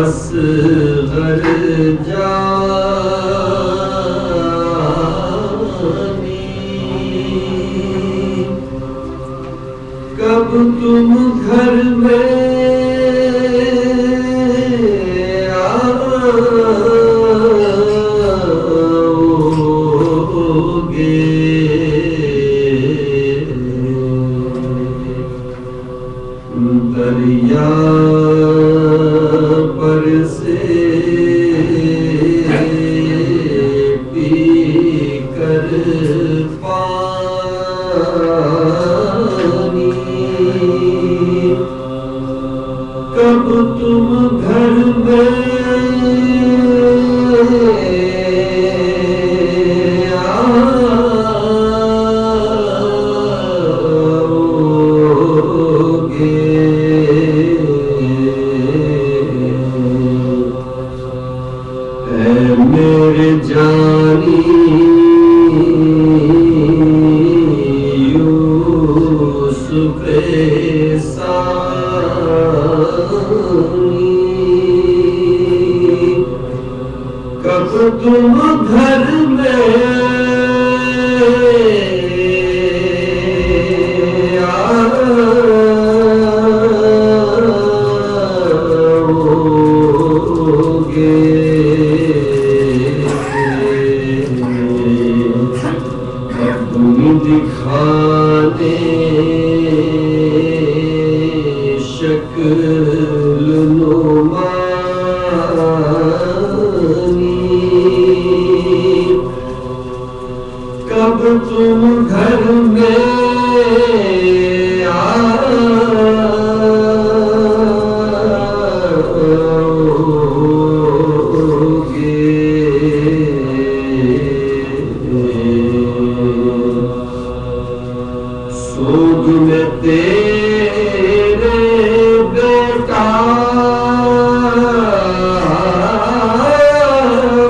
اصغر جانی کب تم گھر میں آؤگے دریا پر سے پی کر پانی کب تم گھر میں کب تم گھر میں آؤگے تم دکھانے شکل نمانی کب تم گھر میں آؤگے سوگ میں تیرے بیٹا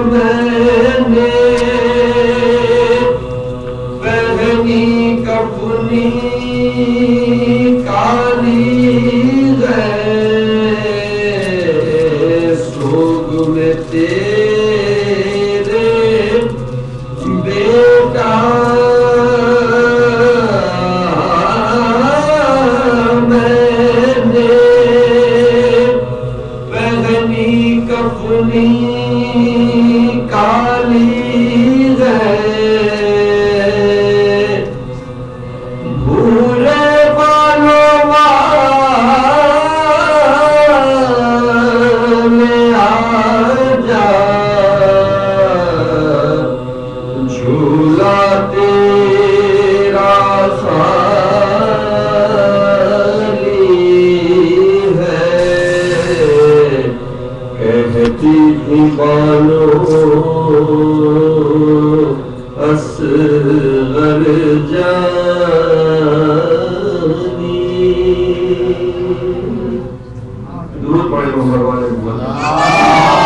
میں نے پہنی کفنی کالی ہے سوگ میں تیرے بیٹا کفنی کالی ہے بھولے بالوں والے آ جا جھولا تیرا اصغر جانی درود پڑھیں محمد والے محمد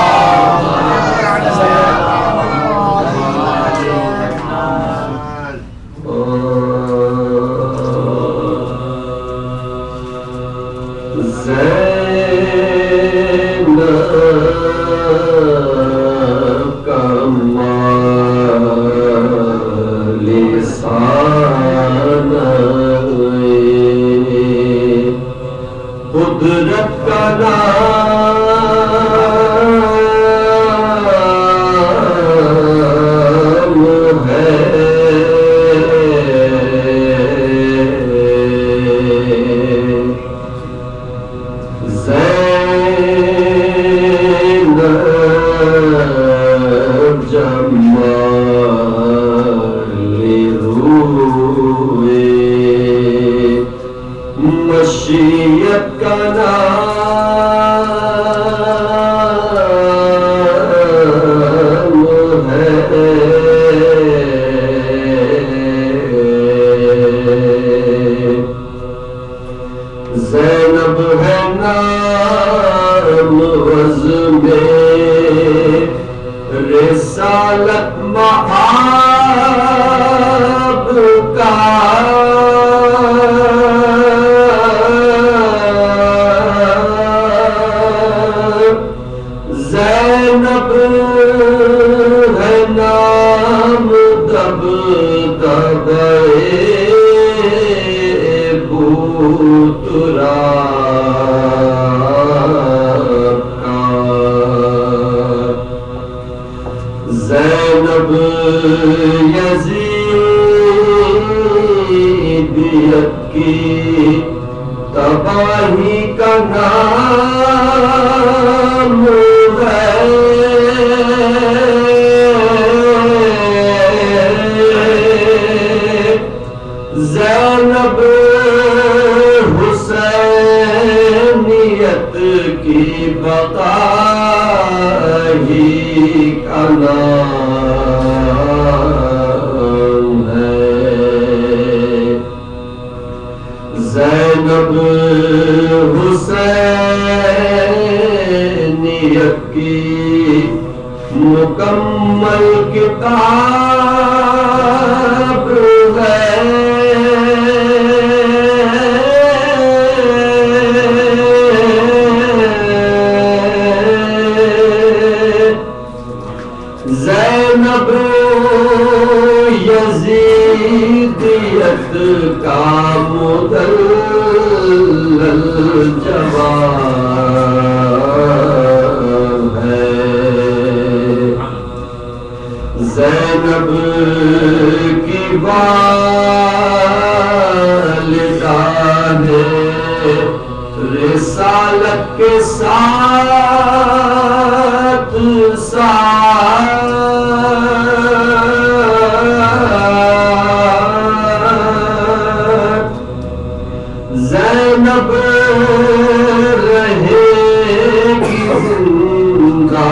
قدرت کا نام ہے زینب جمال روئے مشیت کا نام تب دبے بوترا زینب یزیدیت کی تباہی کا نام ہے زینب حسینیت کی بقا ہی کا نام ہے زینب حسینیت کی مکمل کتاب ہے زینب یزیدیت کا مدلل جواب ہے زینب کی والدہ نے رسالت کے ساتھ زینب رہے گی زندہ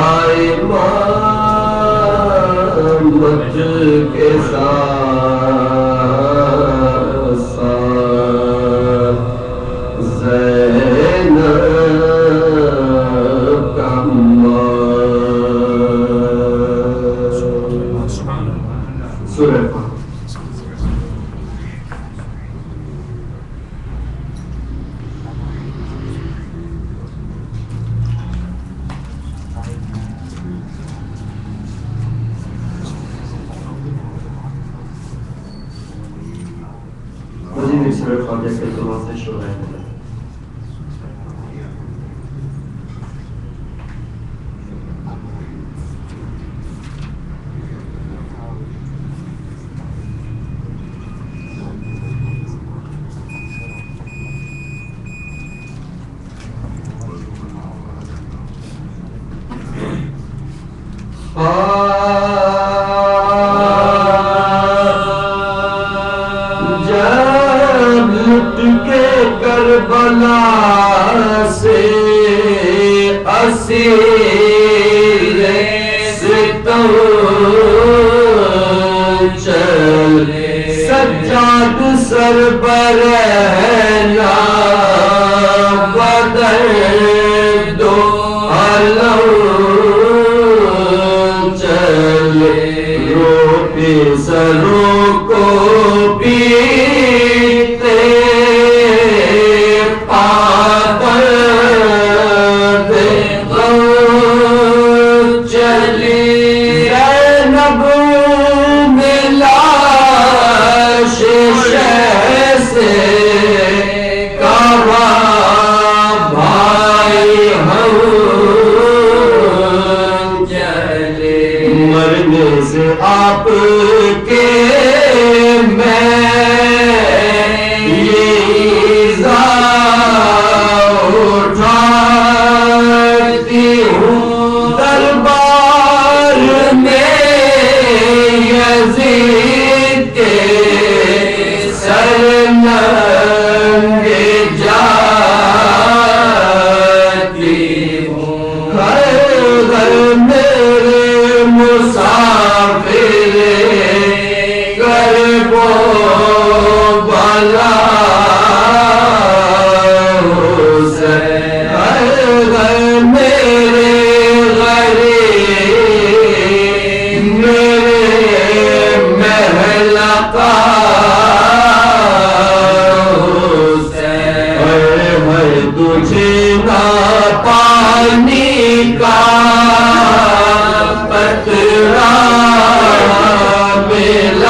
امامت کے ساتھ ساتھ زینب کا سورہ سورہ فاتحہ کے دعا سے شروع ہے کربلا سے اسیر ستم چلے سجاد سر برہنا بدر دو علم چلے روپی سروں کو پیتے آپ کے میں یہ اٹھاتی ہوں دربار میں یزید کے سر ننگے جاتی ہوں ہر گھر میرے مسافر کربو بلا حسین ہر گھر میرے غریب میرے محل کا حسین ہے تجھے نہ پانی کا قطرہ ملا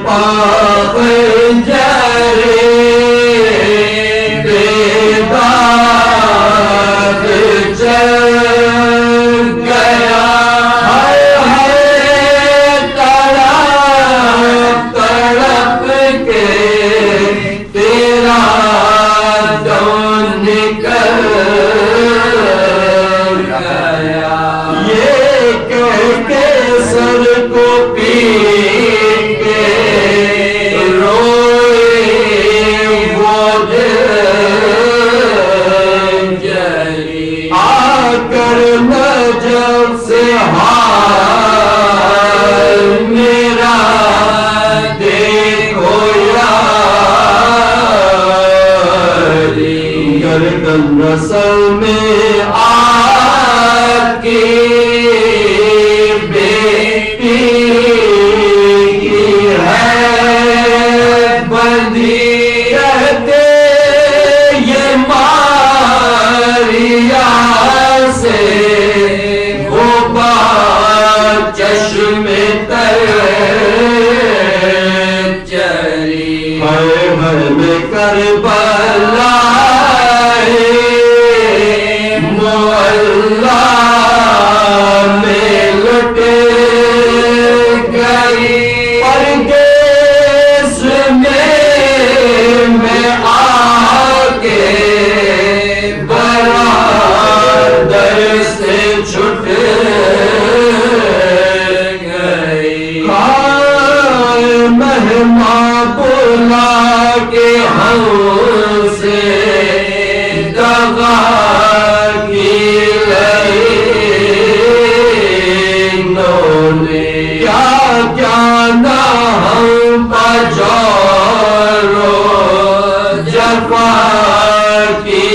پاک جرے بیداد چل گیا تڑپ تڑپ کے تیرا دم نکل گیا یہ کہہ کے سر کو پیٹ کے روئے وہ جلی آ کر نجف سے حال میرا دیکھو یاری گردن رسل میں آگ کی بیٹی کی ہے بندی کہتے یہ ماریا سے وہ بات چشم تر چلی ہر ہر میں کربلا معلا میں لٹے گئی پردیس میں آگے برادر سے چھٹ گئی مہماں بلا کے ہم سے دغا کی انہوں نے کیا کیا نہ ہم پجارو جفا کی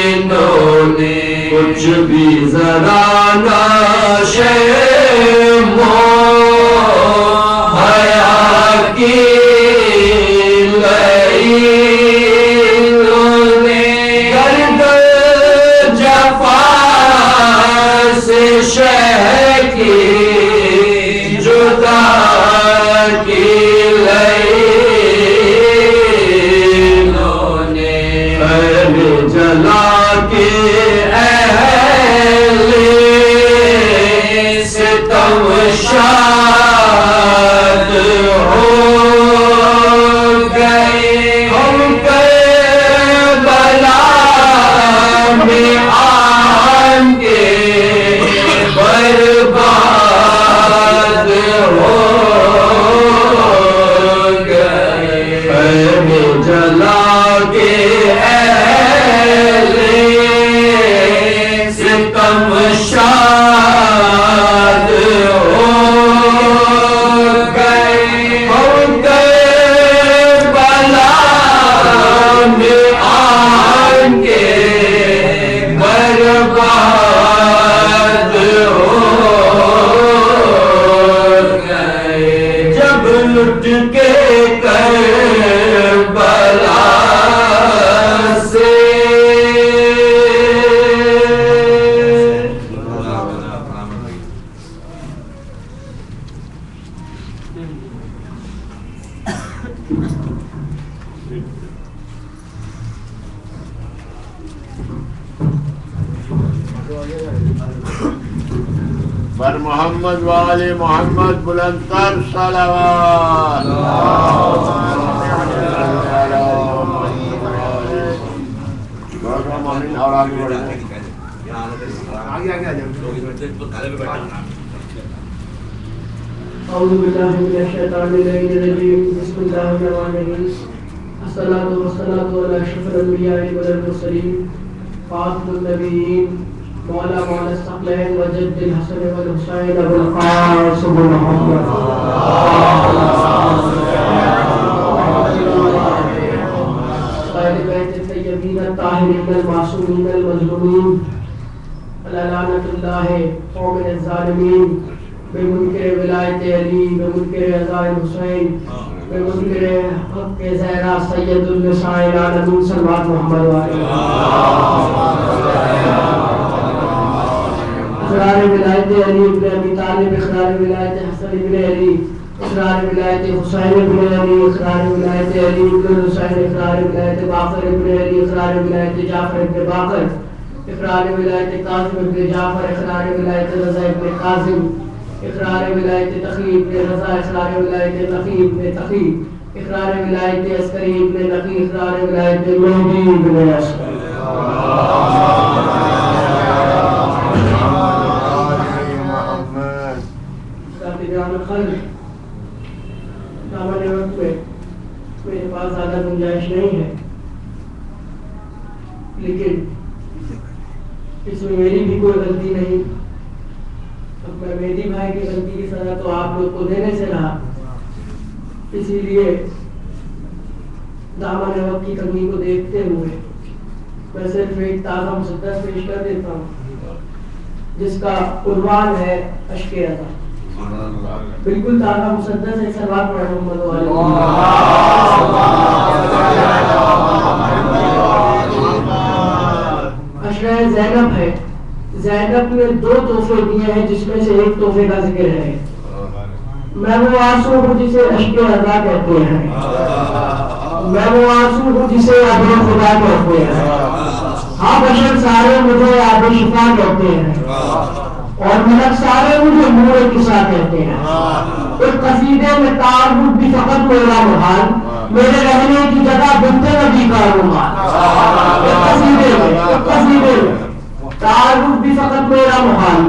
انہوں نے کچھ بھی ذرا نہ شرم و حیا کی شہ کی جدا کی انہوں نے خیر جلا کے اہل ستم شاد ہو گئے ہم کربلا میں آن کے برباد ہو گئے خیم جلا کے اہل ستم شاد ہو گئے ہم کربلا میں آن کے برباد لٹ کے کربلا سے بر محمد وآل محمد بلندتر صلوات اور آگے بڑھیں اعوذ باللہ من الشیطان الرجیم بسم اللہ الرحمن الرحیم الصلاۃ والسلام علی اشرف الانبیاء والمرسلین خاتم النبیین مولا الثقلین وجد الحسن والحسین ابو القاسم محمد اہل بیت الطیبین الطاہرین المعصومین المظلومین لعنت اللہ قوم الظالمین بمنکر ولایت علی بمنکر عزائم حسین بمنکر حق زہرا سید النساء العالمین صلوات محمد وآلہ اقرار ولایت علی ابن ابی طالب، اقرار ولایت حسن ابن علی، اقرار ولایت حسین ابن علی، اقرار ولایت علی ابن حسین، اقرار ولایت باقر ابن علی، اقرار ولایت جعفر ابن باقر، اقرار ولایت قاسم ابن جعفر، اقرار ولایت رضا ابن قاسم، اقرار ولایت تقی ابن رضا، اقرار ولایت نقی ابن تقی، اقرار ولایت عسکری ابن نقی، اقرار ولایت مہدی ابن عسکری. دامن وقت میں میرے پاس زیادہ گنجائش نہیں ہے، لیکن اس میں میری بھی کوئی غلطی نہیں. اب میں مہدی بھائی کی غلطی کی سزا تو آپ لوگ کو دینے سے رہا، اسی لیے دامن وقت کی کمی کو دیکھتے ہوئے میں صرف ایک تازہ مسدس پیش کر دیتا ہوں جس کا عنوان ہے اشک رضا. بالکل تازہ مسدس ہے. صلوات پڑھیں محمد والے. اشرہ زینب ہے. زینب نے 2 تحفے دیے ہیں جس میں سے ایک تحفے کا ذکر ہے. میں وہ آنسو ہوں جسے اشک رضا کہتے ہیں، میں وہ آنسو ہوں جسے ابر خدا کہتے ہیں. ہاں بشر سارے مجھے آب شفا کہتے ہیں، اور ملک سارے مجھے نور قصہ کہتے ہیں. ایک قصیدے میں تعارف بھی فقط میرا محال، میرے رہنے کی جگہ بنت نبی کا رومال. ایک قصیدے میں تعارف بھی فقط میرا محال،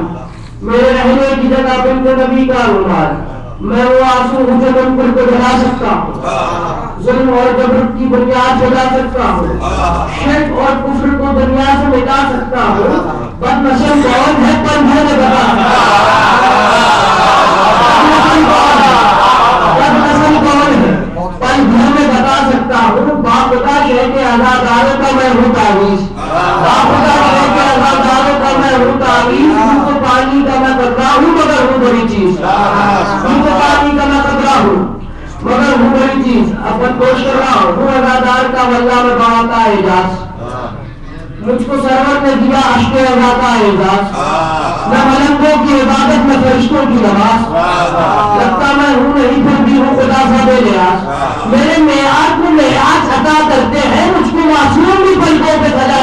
میرے رہنے کی جگہ بنت نبی کا رومال. میں وہ آنسو ہوں جو منکر کو جلا سکتا ہوں، ظلم اور جبر کی بنیاد جلا سکتا ہوں، شرک اور کفر کو دنیا سے مٹا سکتا ہوں. بد نسل کون ہے پر میں نے بتا، بد نسل کون ہے پر میں بتا سکتا ہوں. باخدا شہر کے آزاداروں کا میں ہوں تعویذ، باخدا شہر کے آزاداروں کا میں ہوں تعویذ. تو پانی کا میں قطرہ ہوں مگر ہوں بڑی چیز، پانی کا میں قطرہ ہوں مگر ہوں بڑی چیز. اپن کوش کر رہا ہوں ازادار کا واللہ میں باتا اعجاز. مجھ کو سرور نے دیا عشق رضا کا اعزاز. میں ملنگوں کی عبادت میں فرشتوں کی نماز، لگتا میں ہوں نہیں پھر بھی ہوں خدا سا بے نیاز. میرے معیار کو لحاظ عطا کرتے ہیں، مجھ کو معصوم بھی پلکوں پہ سجا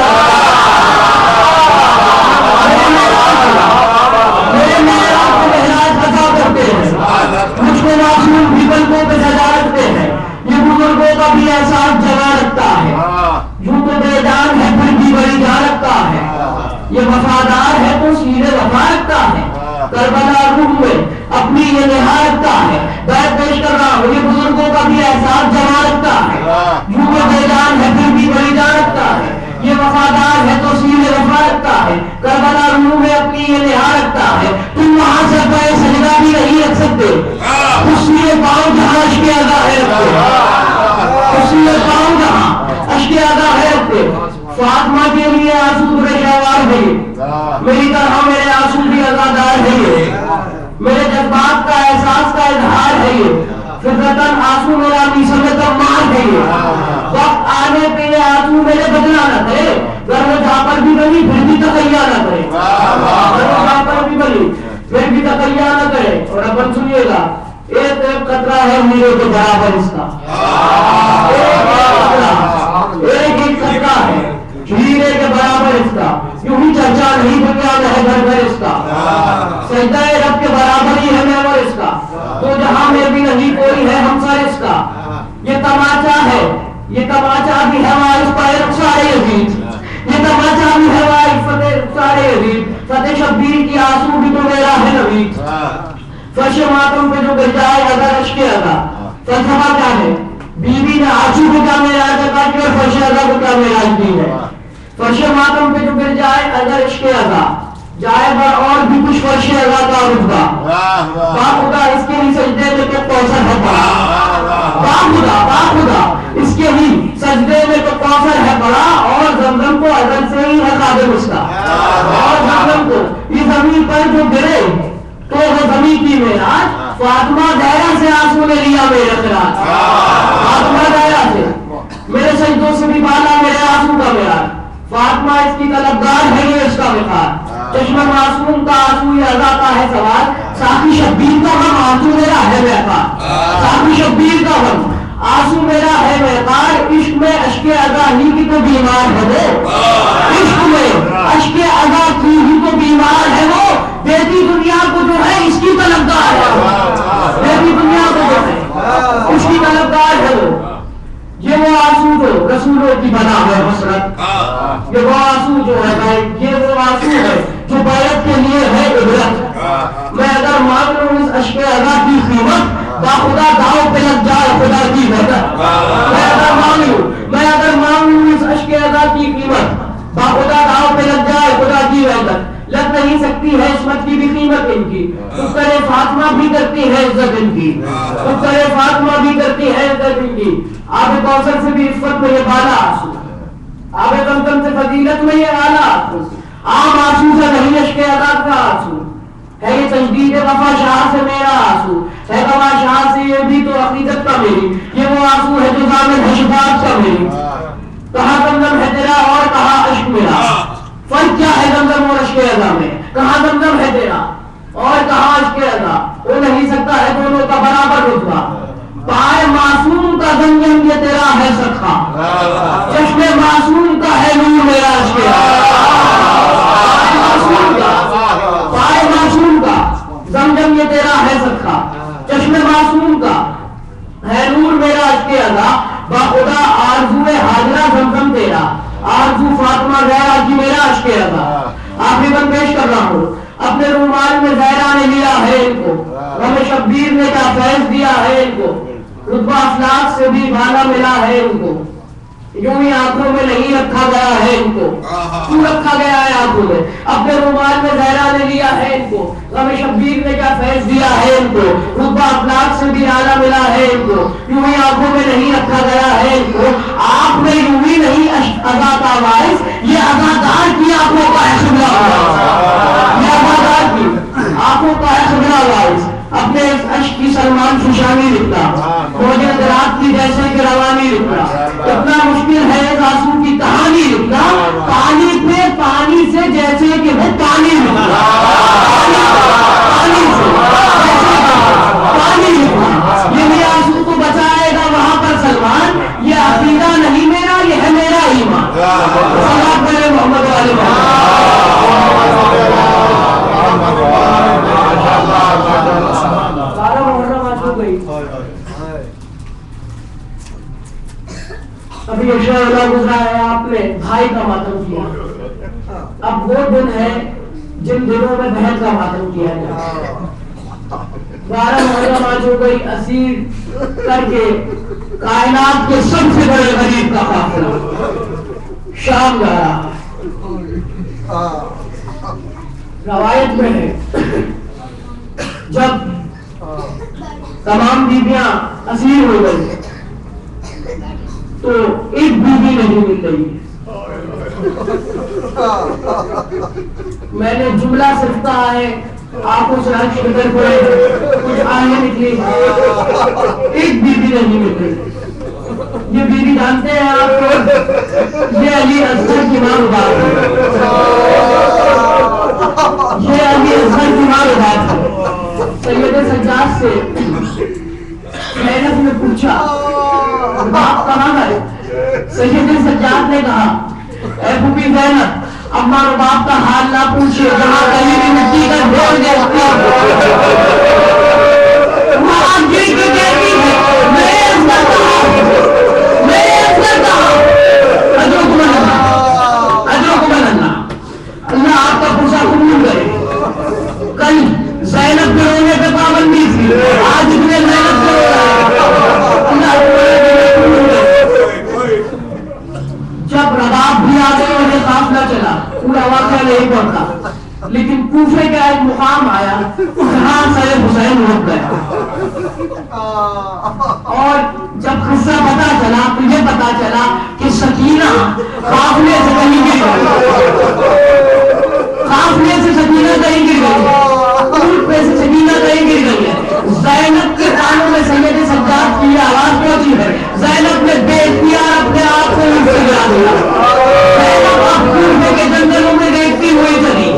مجھ کو معصوم بھی پلکوں پہ سجا رکھتے ہیں. یہ بزرگوں کا بھی احساس جگہ رکھتا ہے، یوں تو بے جان ہے پھر بھی بڑی جان رکھتا ہے. یہ وفادار ہے تو سیدھے وفا رکھتا ہے، کربلا روح میں اپنی یہ نہا رکھتا ہے. بیت پیش کر رہا ہوں، یہ بزرگوں کا بھی احساس جگہ رکھتا ہے، یوں تو بے جان ہے پھر بھی بڑی جان رکھتا ہے. یہ وفادار ہے تو سیدھے وفا رکھتا ہے، کربلا روح میں اپنی یہ نہا رکھتا ہے. تم وہاں سے پہ سجدہ بھی نہیں رکھ سکتے، اس لیے پاؤں جہاں عشق ادا ہے رکھتے، اس لیے پاؤں جہاں عشق ادا ہے رکھتے. فاطمہ کے لیے آنسو برے شہوار ہے، میری طرح میرے آنسو بھی ازادار ہے. میرے جذبات کا احساس کا اظہار ہے، فطرتاً آنسو میرا میسر میں تمام ہے. وقت آنے پہ یہ آنسو میرے بدلا نہ کرے، گر وہ جہاں پر بھی بنی پھر بھی تقیہ نہ کرے، گر وہ جہاں پر بھی بنی پھر بھی تقیہ نہ کرے. اور اپن سنیے گا، ایک قطرہ ہے میرے کے برابر اس کا، ایک قطرہ ہے ہیرے کے برابر اس کا. یوں ہی چرچا نہیں دنیا میں ہے گھر گھر اس کا، سجدہ رب کے برابر ہی ہے محور اس کا. تو جہاں میں بھی نہیں کوئی ہے ہمسر اس کا. یہ تماچا ہے، یہ تماچا بھی ہے وارث پر رخسار یزید، یہ تماچا بھی ہے وارث فتح رخسار یزید. فتح شبیر کی آنسو بھی تو میرا ہے نوید. فرش ماتم پہ جو گر جائے اگر عشق ادا، فلسفہ کیا ہے؟ بیوی نے آنسو کو کیا معراج عطا کی اور فرش ادا کو کیا معراج دی ہے. فرش ماتم پہ جو گر جائے اگر عشق ادا، جائے بر اور بھی کچھ فرش ادا کا رتبہ. باخدا اس کے لیے سجدے میں تو کوثر ہے پڑا، باخدا اس کے ہی سجدے میں تو کوثر ہے پڑا. اور زمزم کو ازل سے ہی ہے خادم اس کا، اور زمزم کو یہ زمین پر جو گرے تو وہ زمین کی معراج. فاطمہ دائرہ سے آنسو نے لیا میرے خراج، فاطمہ دائرہ سے میرے سجدوں سے بھی بالا میرے آنسو کا معراج. فاطمہ اس کی طلبگار ہے یہ اس کا وقار. چشمہ معصوم کا آنسو یہ ادا کا ہے سوال، ساقی شبیر کا غم آنسو میرا ہے بیکار، ساقی شبیر کا غم آنسو میرا ہے بیکار، عشق میں اشک ادا ہی کی تو بیمار ہے وہ، عشق میں اشک ادا کی ہی تو بیمار ہے وہ، دیتی دنیا کو جو ہے اس کی طلبگار ہے وہ، دیتی دنیا کو جو ہے اس کی طلبگار ہے وہ، یہ وہ آنسو جو رسولوں کی بنا ہے حسرت، یہ وہ آنسو جو ہے بھائی، یہ وہ آنسو ہے جو بیعت کے لیے ہے عبرت، میں اگر مان لوں اس اشک ادا کی قیمت باخدا داؤ پہ لگ جائے خدا کی مدد، میں اگر مان لوں اس اشک ادا کی قیمت باخدا داؤ پہ لگ جائے خدا کی مدد، لگ نہیں سکتی ہے عصمت کی بھی قیمت ان کی، کرے فاطمہ بھی کرتی ہے عزت ان کی، کرے فاطمہ بھی کرتی ہے عزت ان کی، آب کوثر سے بھی عصمت میں یہ بالا آنسو، آب زمزم سے فضیلت میں یہ اعلیٰ آنسو، عام آنسو سے نہیں اشک ادا کا آنسو ہے، یہ تجدید وفا شاہ سے میرا آنسو ہے، وفا شاہ سے یہ بھی تو عقیدت کا میری، یہ وہ آنسو ہے جو ضامن ہے شفاعت کا میری، کہاں زمزم ہے تیرا اور کہاں عشق میرا، فرق کیا ہے زمزم اور عشق ادا میں، کہاں زمزم ہے تیرا اور کہاں عشق ادا، ہو نہیں سکتا ہے دونوں کا برابر رتبہ، پائے معصوم کا زمزم یہ تیرا ہے سخا، چشم معصوم کا ہے نور میرا عشق پائے معصوم کا زمزم یہ تیرا ہے سخا، چشم معصوم کا ہے نور میرا عشق ادا، باخدا آرزو حاضرہ زمزم تیرا، آرزو فاطمہ زہرا کی میرا عشق ادا، آخری بند پیش کر رہا ہوں، اپنے رومال میں زہرا نے لیا ہے ان کو، غم شبیر نے کیا فیض دیا ہے ان کو، رتبہ افلاک سے بھی بالا ملا ہے ان کو، یوں ہی آنکھوں میں نہیں رکھا گیا ہے ان کو، کیوں رکھا گیا ہے آنکھوں میں، اپنے رومال میں زہرا نے لیا ہے ان کو، غم شبیر نے کیا فیض دیا ہے ان کو، رتبہ افلاک سے بھی اعلیٰ ملا ہے ان کو، یوں ہی آنکھوں میں نہیں رکھا گیا ہے ان کو، آپ میں یوں ہی نہیں ادا کا باعث، یہ اداکار کی آنکھوں کا ہے خبرہ، یہ اداکار کی آنکھوں کا ہے خبرہ باعث، اپنے اس عشق کی سلمان ششانی لکھتا، موجے درات کی جیسے کہ روانی لکھتا، اتنا مشکل ہے اس آنسو کی کہانی لکھنا، پانی پہ پانی سے جیسے کہ وہ پانی لکھنا، پانی سے پانی لکھنا، یہ میرے آنسو کو بچائے گا وہاں پر سلمان، یہ عقیدہ نہیں میرا یہ ہے میرا ایمان، صلوات کرے محمد علیہ ابھی انشاءاللہ گزرا ہے آپ نے بھائی کا ماتم کیا، اب وہ دن ہے جن دنوں میں بہن کا ماتم کیا جائے، 12 محرم آج ہو گئی اسیر کر کے کائنات کے سب سے بڑے غریب کا قافلہ شام جا رہا ہے، روایت میں ہے جب تمام بیویاں اسیر ہو گئی تو ایک بیوی نہیں مل رہی، میں نے جملہ صرف کہا ہے، آپ اس رنگ شکر پڑے کچھ آنے نکلی، ایک بیوی نہیں مل رہی، یہ بیوی جانتے ہیں آپ کو، یہ علی اصغر کی ماں بات ہے، یہ علی اصغر کی ماں بات ہے، سید سجاد سے زینب نے پوچھا باپ کہاں گئے، سید سجاد نے کہا اے بھوپی زینب اما اور باپ کا حال نہ پوچھے، جہاں کہیں بھی مٹی کا ڈھیر دیکھتی وہاں گر کے کہتی ہے میرے اصغر کہاں، میرے اصغر کہاں، اجرکم اللہ، اجرکم اللہ، اللہ آپ کا پرسہ قبول کرے، کل زینب کے رونے پہ پابندی تھی، آج اتنے زینب کے جب رباب بھی آگے اور یہ قافلہ چلا، پورا واقعہ نہیں پڑتا، لیکن کوفے کا ایک مقام آیا جہاں سید حسین رک گیا، اور جب قصہ پتا چلا تو یہ پتا چلا کہ سکینہ قافلے سے کہیں گر گئی، قافلے سے سکینہ کہیں گر گئی، اونٹ پہ سے سکینہ کہیں گر گئی ہے، زینب کے کانوں میں سید سجاد کی آواز پہنچی ہے، زینب نے بے اختیار اپنے آپ کو اونٹ سے گرا دیا، زینب اب کوفے کے جنگلوں میں دیکھتی ہوئی چلی،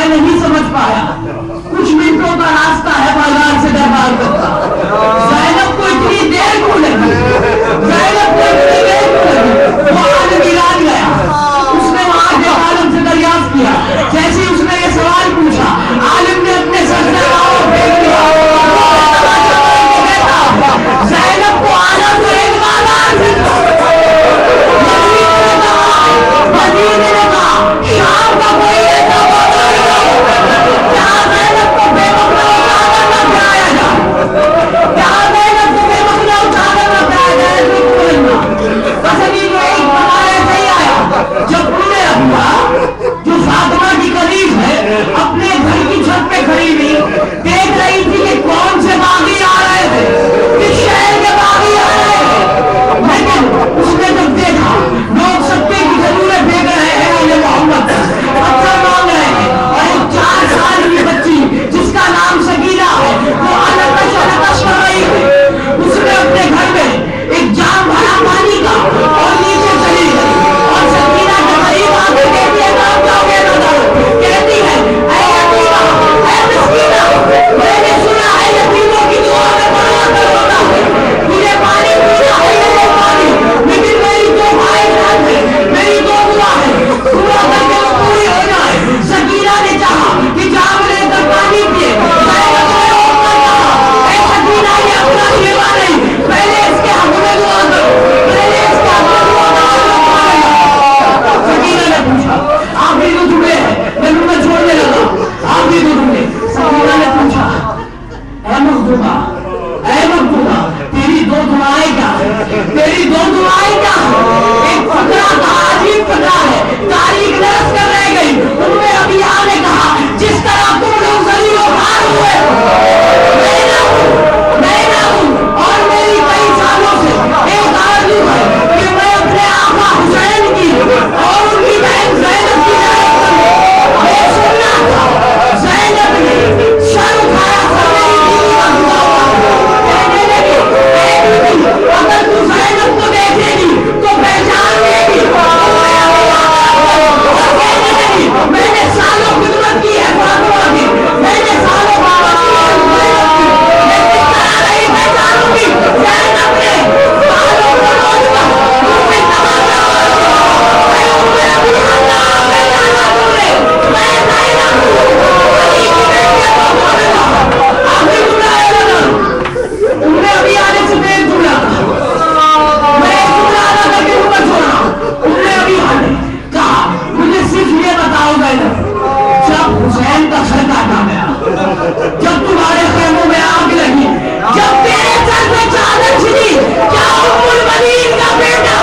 میں نہیں سمجھ پایا. کچھ منٹوں کا راستہ ہے بازار سے دربار تک. زینب کو اتنی دیر کیوں لگی؟ زینب کو اتنی دیر کیوں لگی؟ وہ عالم ایران گیا. اس نے وہاں کے عالم سے دریافت کیا. جیسے اس نے یہ سوال پوچھا, عالم نے اپنے سر سے آؤ پھینک دیا. زینب کو عالم کو ایک بازار سے مدینے نے کہا شام کا کوئی ایسا بازار جہاں زینب کو بے مقدر اچانک نہ پھیلایا جائے, جہاں زینب کو بے مقدر اچانک نہ پھیلایا جائے. بس ابھی جو ایک بازار ایسا ہی آیا جب پورے ابا جو فاطمہ کی قریب ہے اپنے گھر کی چھت پہ کھڑی ہوئی دیکھ رہی تھی کہ کون سے باغی آ رہے تھے, کس شہر کے باغی آ رہے تھے. لیکن اس نے جب دیکھا لوگ سکے کی ضرورت دیکھ رہے ہیں, یہ محمد پتھر مانگ رہے ہیں, اور ایک 4 سال کی بچی جس کا نام سکینہ ہے وہ الکش کر رہی ہے. اس نے اپنے گھر میں ایک جام بھرا پانی کا اور نیچے چلی گئی اور سکینہ کے قریب آ کے کہتی ہے کہاں جاؤ گے نہ جاؤ. کہتی ہے اے یتیمہ, اے مسکینہ, میں نے سنا ہے یتیموں کی دعا میں بڑا اثر ہوتا ہے, مجھے پانی پینا ہے یہ پانی, لیکن میری 2 خواہشات ہیں, میری 2 دعا ہے, دعا کر کے وہ پوری ہو جائے. سکینہ نے چاہا کہ جام لے کر پانی پیے. زینب نے روک کر کہا اے سکینہ یہ اپنا شیوا نہیں, پہلے اس کے حق میں دعا کرو, پہلے اس کے حق میں دعا کرو. سکینہ نے پوچھا آخری تو جمعے ہے, میں تمہیں چھوڑنے لگا, آخری تو جمعے. سکینہ نے پوچھا اے مخدومہ, اے مخدومہ, تیری 2 دعائیں کیا ہیں, تیری 2 دعائیں کیا ہیں؟ ایک فقرہ تھا, عجیب فقرہ ہے, تاریخ درس کر رہ گئی. تم نے ابھی نے کہا جس طرح تم لوگ ذلیل و خوار ہوئے, میں نہ ہوں, اور میری کئی سالوں سے ایک آرزو ہے کہ میں اپنے آقا حسین کی اور ان کی بہن زینب کی زیارت کروں. میں سننا تھا زینب نے سر اٹھایا, سر میری بیوی کا خدا ہوا, کہنے لگی اے بیوی اگر تو زینب کو دیکھے گی تو پہچان لے گی. کہنے لگی میں نے سالوں خدمت کی ہے فاطمہ کی, میں نے سالوں خدمت کی ہے زینب کی, میں کس طرح نہیں پہچانوں گی. زینب نے سالوں کو روز کر منہ میں تماشا مارا, میں ابھی اللہ پہچانا تم نے, میں زینب ہوں, علی کی بیٹی فاطمہ نے کہا آخری جملہ ہے نا, تم نے ابھی آنے سے پہلے جملہ کہا, میں ایک جملہ ادا کر کے اوپر چھوڑا. تم نے ابھی آنے کہا مجھے صرف یہ بتاؤ زینب, جب حسین کا سر کاٹا گیا, جب تمہارے خیموں میں آگ لگی, جب تیرے سر پہ چادر چھڑی, کیا ام المنین کا بیٹا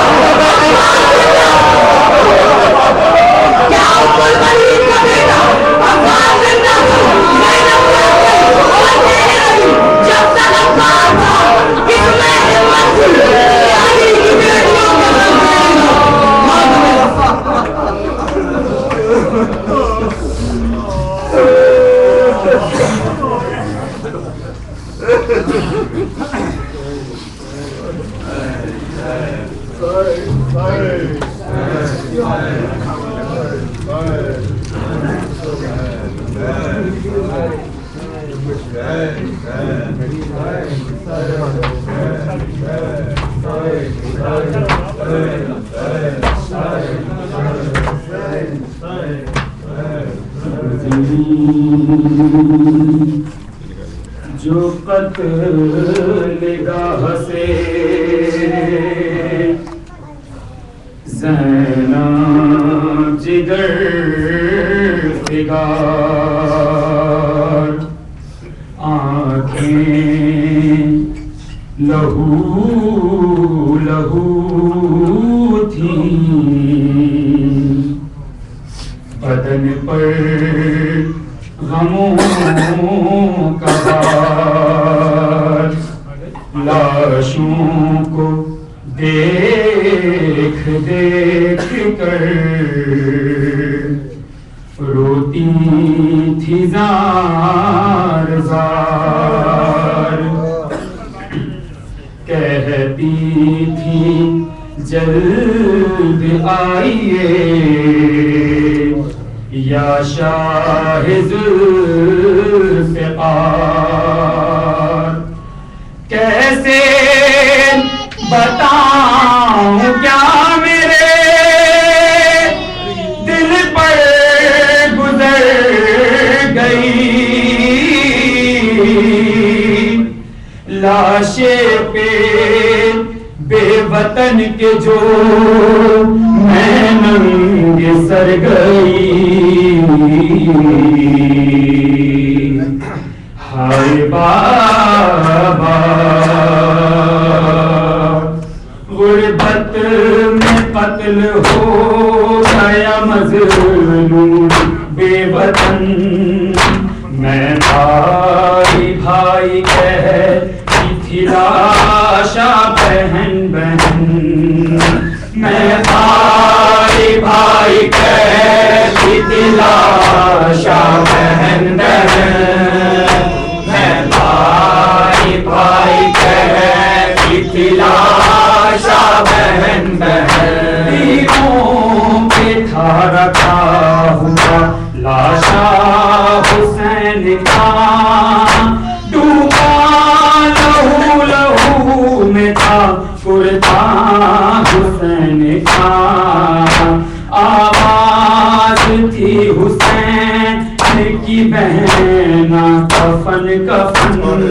کیا ام المنین کا بیٹا عباس زندہ تھا؟ زینب مر گئی اور کہنے لگی جب تک عباس تھا اس میں ہمت تھی کہ علی کی بیٹیوں کے سر پھیلے جو قتل گاہ سے زینب جگر فگار, آنکھیں لہو لہو تھی, بدن پر غموں کا بار, لاشوں کو دیکھ دیکھ کر روتی تھی زار زار, کہتی تھی جلد آئیے یا شاہ ذوالفقار. کیسے بتاؤں کیا میرے دل پر گزر گئی لاش پہ بے وطن کے جو میں ننگ سر گئی. ہائے بابا غربت میں قتل ہو گیا مظلوم بے وطن. میں بھائی بھائی کہتی تھی لاشا بہن بہن. میں بھائی بھائی کہتی تھی لاشا بہن بہن. میں بھائی بھائی کہتی تھی لاشا بہن بہن. تیروں پہ تھا رکھا ہوا لاشا حسین کا ڈوبا لہو لہو میں تھا کرتا حسین کا. آواز تھی حسین کی بہنا کفن کفن.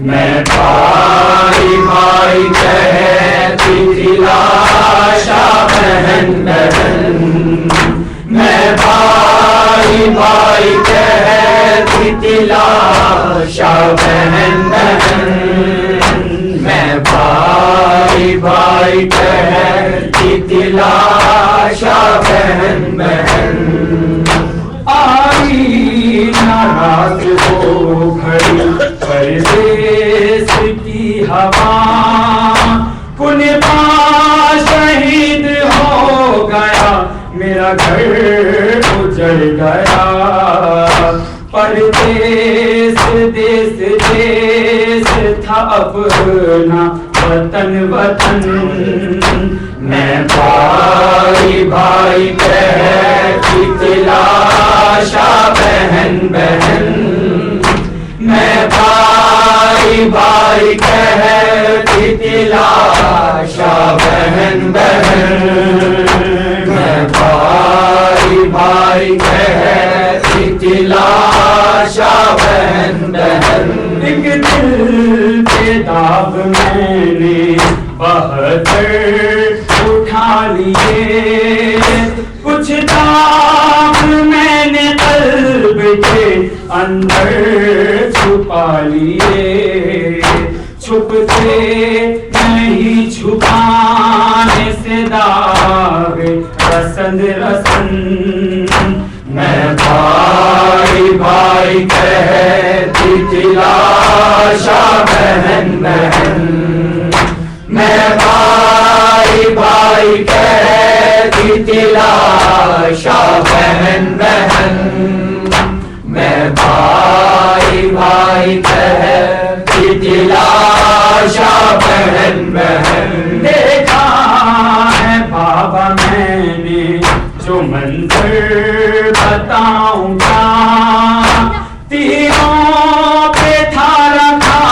میں بھائی بھائی کہتی تھی لاشا بہن بہن. میں بھائی بھائی کہتی تھی لاشا بہن بہن. میں بھائی بھائی کہتی تھی لاشا بہن بہن. آئی ناراض ہو گھڑی پردیس کی ہوا کنبا شہید ہو گیا میرا گھر اجڑ گیا. پردیس دیس دیس تھا اپنا وطن وطن. میں بھائی بھائی کہتی تھی لاشا بہن بہن. میں بھائی بھائی کہتی تھی لاشا بہن بہن. میں بھائی بھائی کہتی تھی لاشا بہن بہن. ایک دل کے داغ میں نے 72 اٹھا لیے. کچھ داغ میں نے قلب کے اندر چھپا لیے. چھپتے نہیں چھپانے سے داغ رسن رسن. میں بھائی بھائی کہتی تھی لاشا بہن بہن. میں بھائی بھائی کہتی تھی لاشا بہن بہن. میں بھائی بھائی کہتی تھی لاشا بہن بہن. دیکھا ہے بابا میں نے جو منظر بتاؤں گا. تیروں پہ تھا رکھا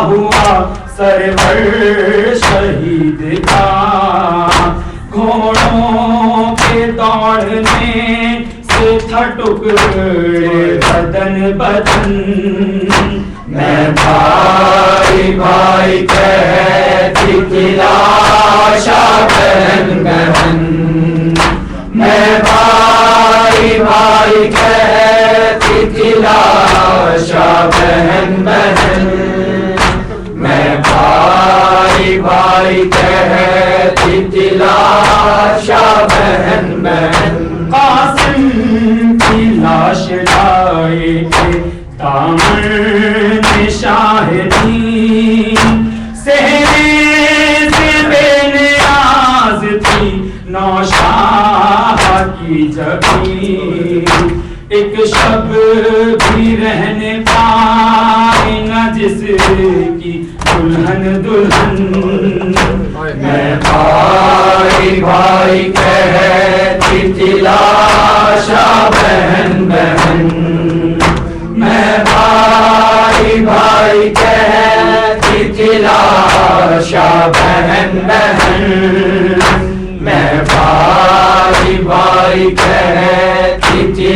ہوا سرور شہید کا. گھوڑوں کے دوڑنے سے تھا ٹکڑے بدن بدن. میں بھائی بھائی کہتی تھی لاشا بہن بہن. میں بھائی بھائی کہتی تھی لاشا بہن بہن. میں بھائی بھائی کہتی تھی لاشا بہن بہن. قاسم کی لاش لائے تھے دامن شاہدی. سہرے سے بے نیاز تھی نوشاہ کی جبیں. ایک شب بھی رہنے پائے نہ جس کی دلہن دلہن. میں بھائی بھائی کہتی تھی لاشا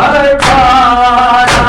18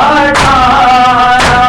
18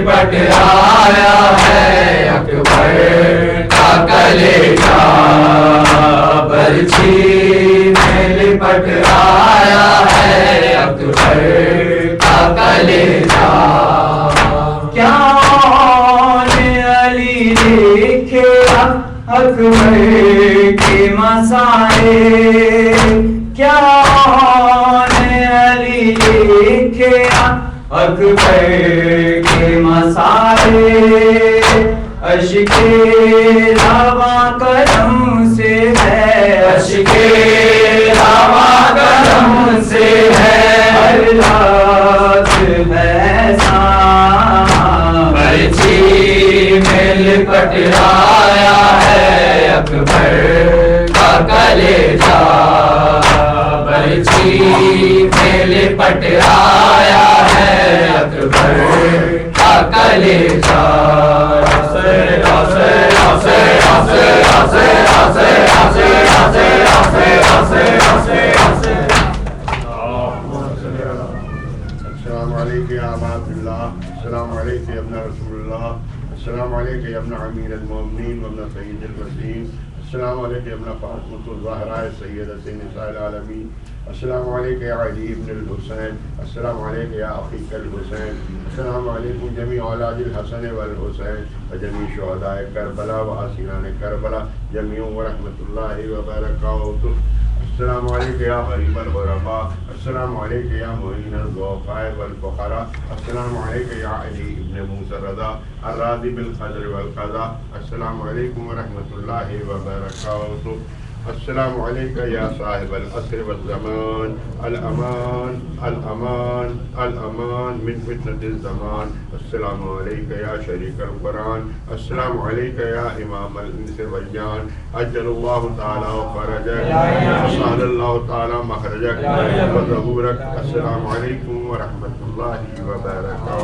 لپٹ آیا ہے اکبر کا کلیجہ برچھی میں لپٹ آیا ہے اکبر کا کلیجہ کیا علی لکھے اکبر کے مسائے کیا علی لکھے اکبر کے مسائے اشک رواں قلم سے ہے اشک رواں قلم سے ہے ہر رات ہے سان برچھی میں لپٹ آیا ہے اکبر کا کلیجہ برچھی میں لپٹ آیا ہے اکبر کا کلیجہ السلام علیکم یا عباد اللہ، السلام علیکم ابن رسول اللہ، السلام علیکم ابن امیر المومنین وابن سید الوسیم، السلام علیکم ابن فاطمۃ الزہراء سیدۃ نساء العالمین، السلام علیکم یا علی ابن الحسین، السلام علیکم یا اخیک الحسین، السلام علیکم جمیع اولاد الحسن والحسین وجمیع شہداء کربلا و حسینان کربلا جمیع ورحمۃ اللہ وبرکاتہ، السلام علیکم یا غریب الغرباء، السلام علیکم یا معین الضعفاء والفقراء، السلام علیکم یا علی ابن موسیٰ الرضا الراضی بالقدر والقضاء، السلام علیکم ورحمۃ اللہ وبرکاتہ، السلام علیکم یا صاحب العصر والزمان، الامان الامان الامان من فتنة الزمان، السلام علیکم یا شریک القرآن، السلام علیکم یا امام الانس والجان، اجل اللہ تعالی فرجک وسہل اللہ تعالی مخرجک وظہورک، السلام علیکم ورحمۃ اللہ وبرکاتہ۔